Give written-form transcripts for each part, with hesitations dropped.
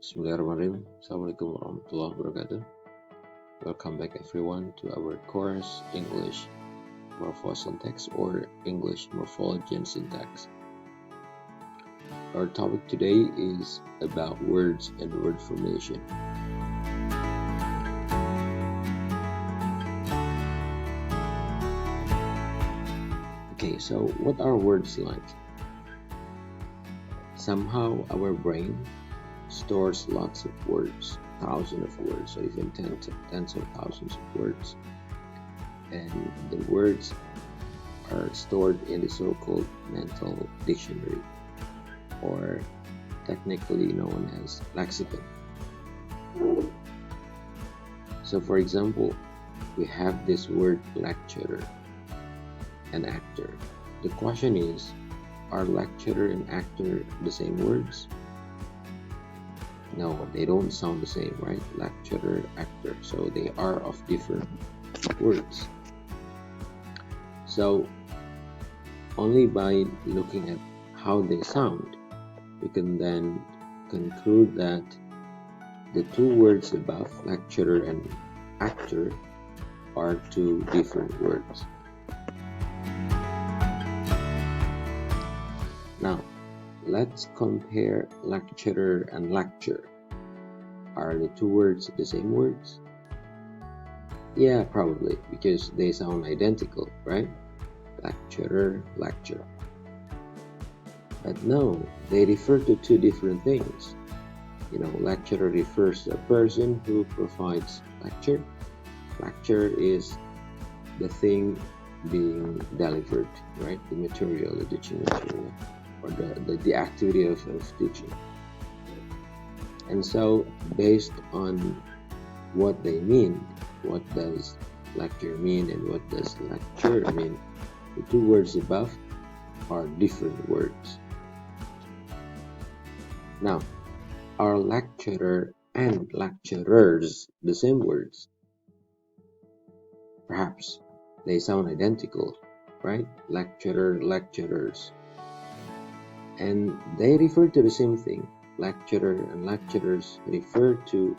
Bismillahirrahmanirrahim. Assalamualaikum warahmatullahi wabarakatuh. Welcome back everyone to our course English Morphosyntax or English Morphology and Syntax. Our topic today is about words and word formation. Okay, so what are words like? Somehow our brain stores lots of words, thousands of words, or even tens of thousands of words, and the words are stored in the so-called mental dictionary, or technically known as lexicon. So for example, we have this word lecturer and actor. The question is, are lecturer and actor the same words? No, they don't sound the same, right? Lecturer, actor. So they are of different words. So only by looking at how they sound, we can then conclude that the two words above, lecturer and actor, are two different words. Now, let's compare lecturer and lecture. Are the two words the same words? Yeah, probably, because they sound identical, right? Lecturer, lecture. But no, they refer to two different things. Lecturer refers to a person who provides lecture. Lecture is the thing being delivered, right? The material, the teaching material, or the activity of teaching. And so based on what they mean, what does lecture mean and what does lecture mean, the two words above are different words. Now, are lecturer and lecturers the same words? Perhaps they sound identical, right? Lecturer, lecturers. And they refer to the same thing. Lecturer and lecturers refer to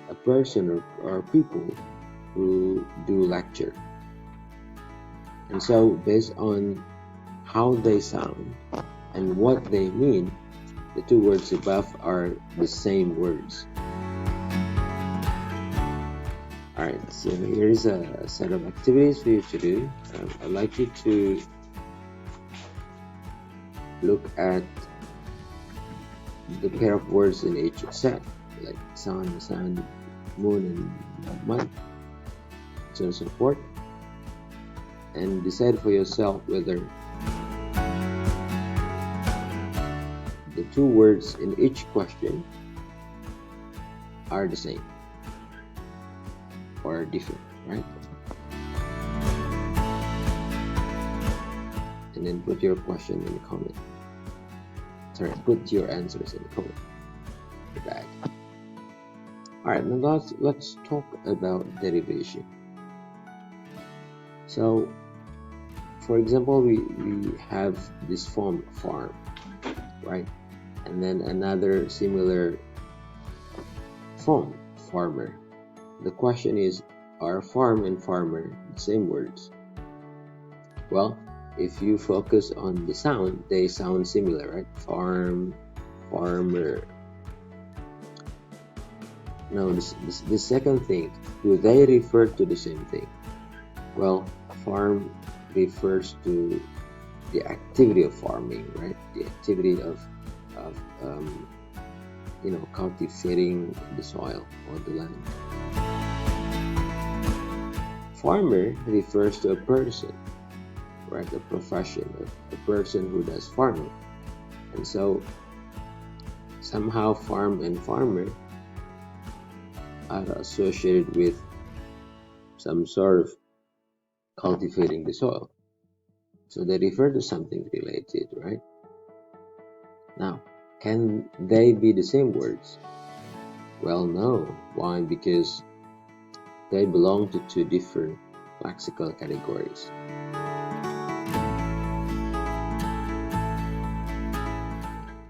a person or people who do lecture. And so based on how they sound and what they mean, the two words above are the same words. Alright, so here is a set of activities for you to do. I'd like you to look at the pair of words in each set, like sun, moon, and month, so on and so forth, and decide for yourself whether the two words in each question are the same or different, right? And then put your question in the comment. Sorry, put your answers in the comment. Right. Alright, now let's talk about derivation. So, for example, we have this form farm, right? And then another similar form, farmer. The question is, are farm and farmer the same words? Well, if you focus on the sound, they sound similar, right? Farm, farmer. Now, the second thing, do they refer to the same thing? Well, farm refers to the activity of farming, right? The activity of cultivating the soil or the land. Farmer refers to a person, right? A profession, a person who does farming. And so somehow farm and farmer are associated with some sort of cultivating the soil. So they refer to something related, right? Now, can they be the same words? Well, no. Why? Because they belong to two different lexical categories.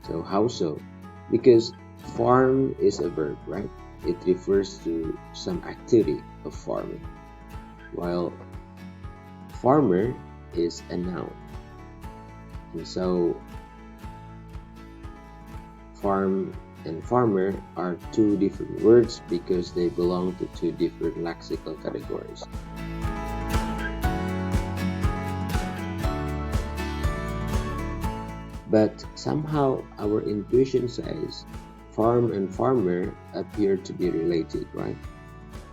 So how so? Because Farm is a verb, right? It refers to some activity of farming, while farmer is a noun. And so farm and farmer are two different words because they belong to two different lexical categories. But somehow our intuition says farm and farmer appear to be related, right?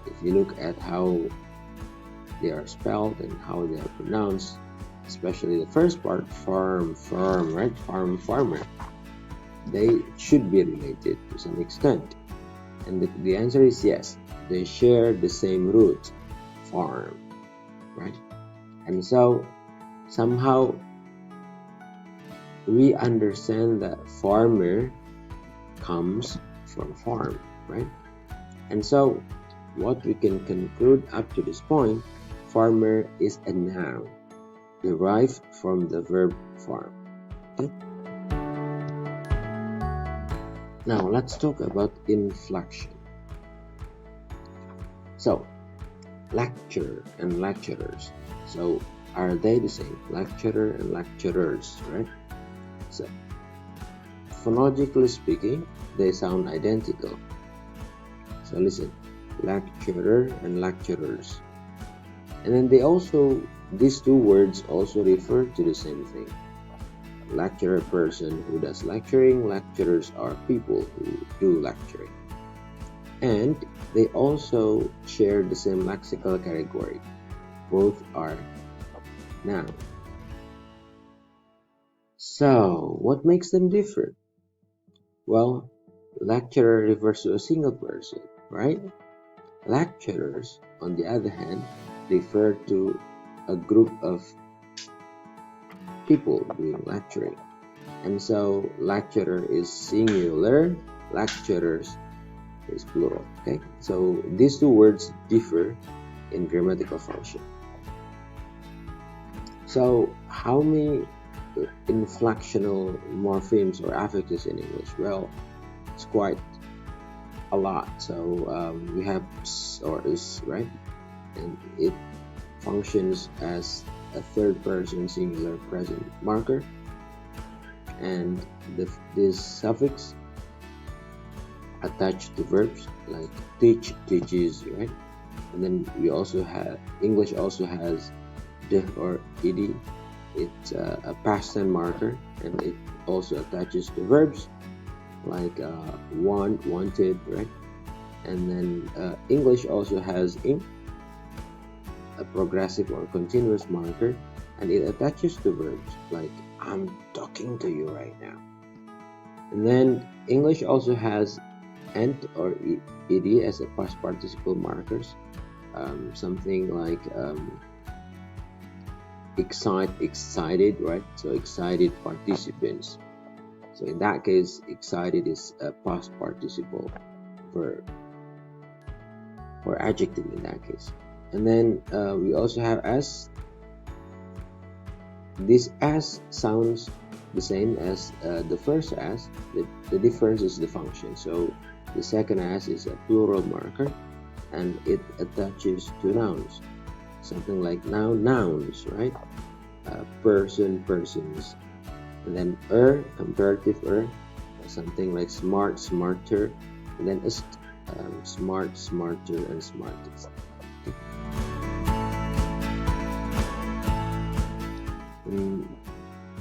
If you look at how they are spelled and how they are pronounced, especially the first part, farm, right? Farm, farmer. They should be related to some extent. And the answer is yes, they share the same root, farm, right? And so somehow we understand that farmer comes from farm, right? And so what we can conclude up to this point, farmer is a noun derived from the verb farm. Okay? Now let's talk about inflection. So lecturer and lecturers. So are they the same? Lecturer and lecturers, right? So phonologically speaking, they sound identical. So listen, lecturer and lecturers. And then these two words also refer to the same thing. Lecturer, person who does lecturing. Lecturers are people who do lecturing. And they also share the same lexical category. Both are noun. So what makes them different? Well, lecturer refers to a single person, right? Lecturers, on the other hand, refer to a group of people doing lecturing. And so lecturer is singular, lecturers is plural. Okay, so these two words differ in grammatical function. So how many inflectional morphemes or affixes in English? Well, it's quite a lot. So we have s or is, right? And it functions as a third person singular present marker. And this suffix attached to verbs like teach, teaches, right? And then we also have, English also has the or ed. It's a past tense marker, and it also attaches to verbs like want, wanted, right? And then English also has ing, a progressive or continuous marker, and it attaches to verbs like I'm talking to you right now. And then English also has ent or ed as a past participle markers, something like excited, right? So excited participants. So in that case, excited is a past participle verb or adjective in that case. And then we also have as. This as sounds the same as the first as. The difference is the function. So the second as is a plural marker, and it attaches to nouns, something like nouns, right? Person, persons. And then comparative something like smart, smarter. And then smart, smarter, and smartest.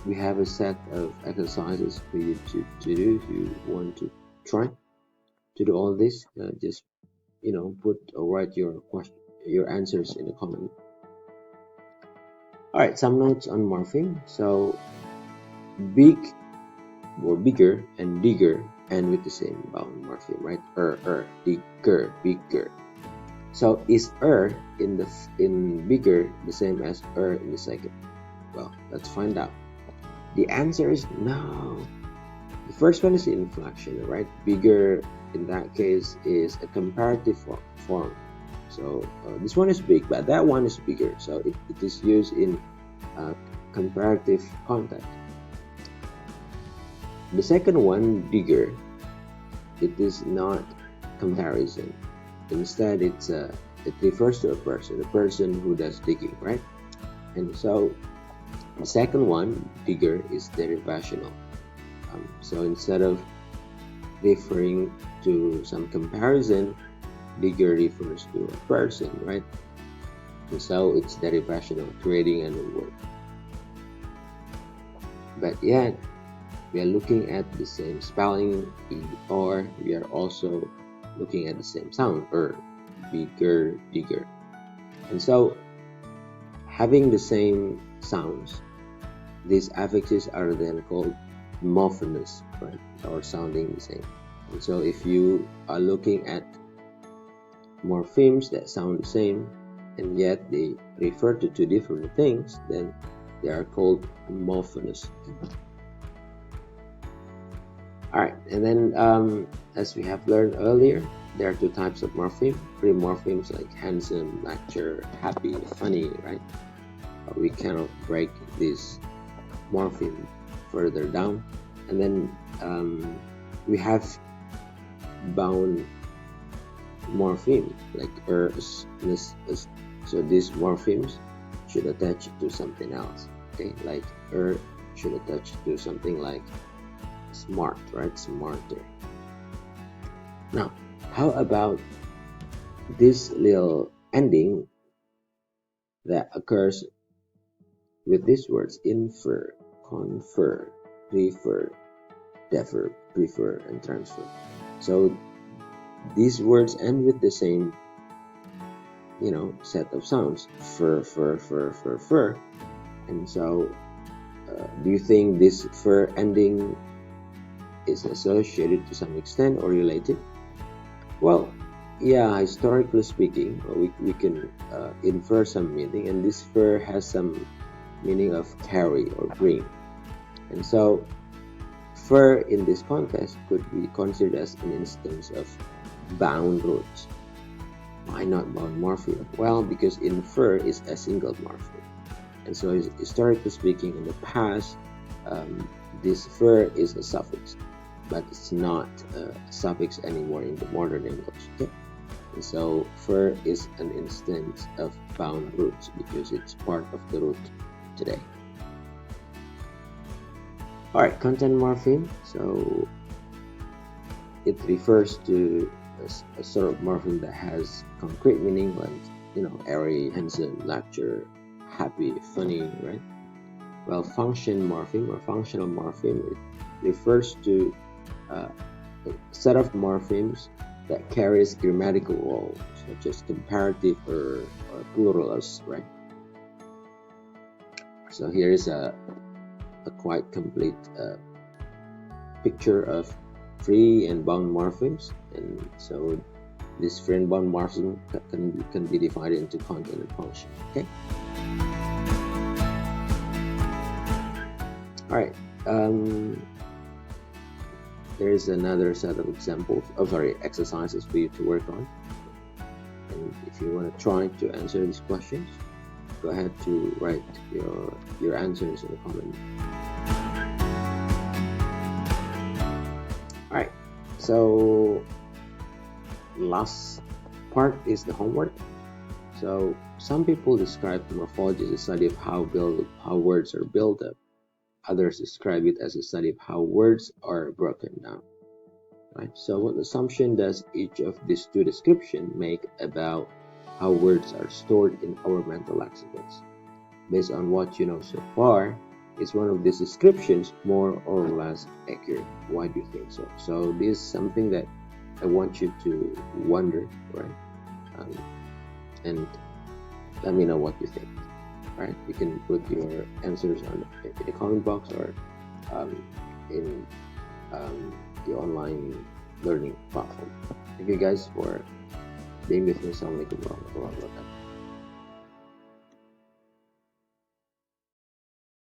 We have a set of exercises for you to do. If you want to try to do all this, just put or write your answers in the comment. All right, some notes on morpheme. So big or bigger and digger end with the same vowel morpheme, right? Digger, bigger. So is in bigger the same as in the second? Well, let's find out. The answer is no. The first one is inflection, right? Bigger in that case is a comparative form. So this one is big, but that one is bigger. So it is used in comparative context. The second one, bigger, it is not comparison. Instead, it refers to a person who does digging, right? And so the second one, bigger, is derivational. So instead of referring to some comparison, bigger refers to a person, right? And so it's derivational, creating a new word. But yet, we are looking at the same spelling, or we are also looking at the same sound, bigger, bigger. And so, having the same sounds, these affixes are then called morphemes, right? Or sounding the same. And so, if you are looking at morphemes that sound the same, and yet they refer to two different things, then they are called morphemes. Alright, and then as we have learned earlier, there are two types of morpheme. Free morphemes like handsome, lecture, happy, funny, right? We cannot break this morpheme further down. And then we have bound morpheme like so these morphemes should attach to something else, okay? Like should attach to something like smart, right? Smarter. Now, how about this little ending that occurs with these words: infer, confer, refer, defer, prefer, and transfer? So these words end with the same, set of sounds: fur, fur, fur, fur, fur. And so, do you think this fur ending is associated to some extent or related? Well, yeah, historically speaking, we can infer some meaning, and this fur has some meaning of carry or bring. And so, fur in this context could be considered as an instance of bound roots. Why not bound morpheme? Well, because infer is a single morpheme. And so, historically speaking, in the past, this fur is a suffix, but it's not a suffix anymore in the modern English. Okay? And so, fur is an instance of bound roots because it's part of the root today. Alright, content morpheme. So, it refers to a sort of morpheme that has concrete meaning, like, airy, handsome, lecture, happy, funny, right? Well, function morpheme or functional morpheme, it refers to a set of morphemes that carries grammatical roles, such as comparative or pluralist, right? So here is a quite complete picture of free and bound morphemes, and so this free and bound morpheme can be divided into content and function. Okay. All right. There is another set of exercises for you to work on. And if you want to try to answer these questions, go ahead to write your answers in the comment. Alright, so last part is the homework. So some people describe morphology as a study of how words are built up. Others describe it as a study of how words are broken down. Right? So what assumption does each of these two descriptions make about how words are stored in our mental lexicons? Based on what you know so far, is one of these descriptions more or less accurate? Why do you think so? So this is something that I want you to wonder, right? And let me know what you think. Right? You can put your answers in the comment box or in the online learning platform. Thank you guys for being with me. Assalamualaikum warahmatullahi wabarakatuh.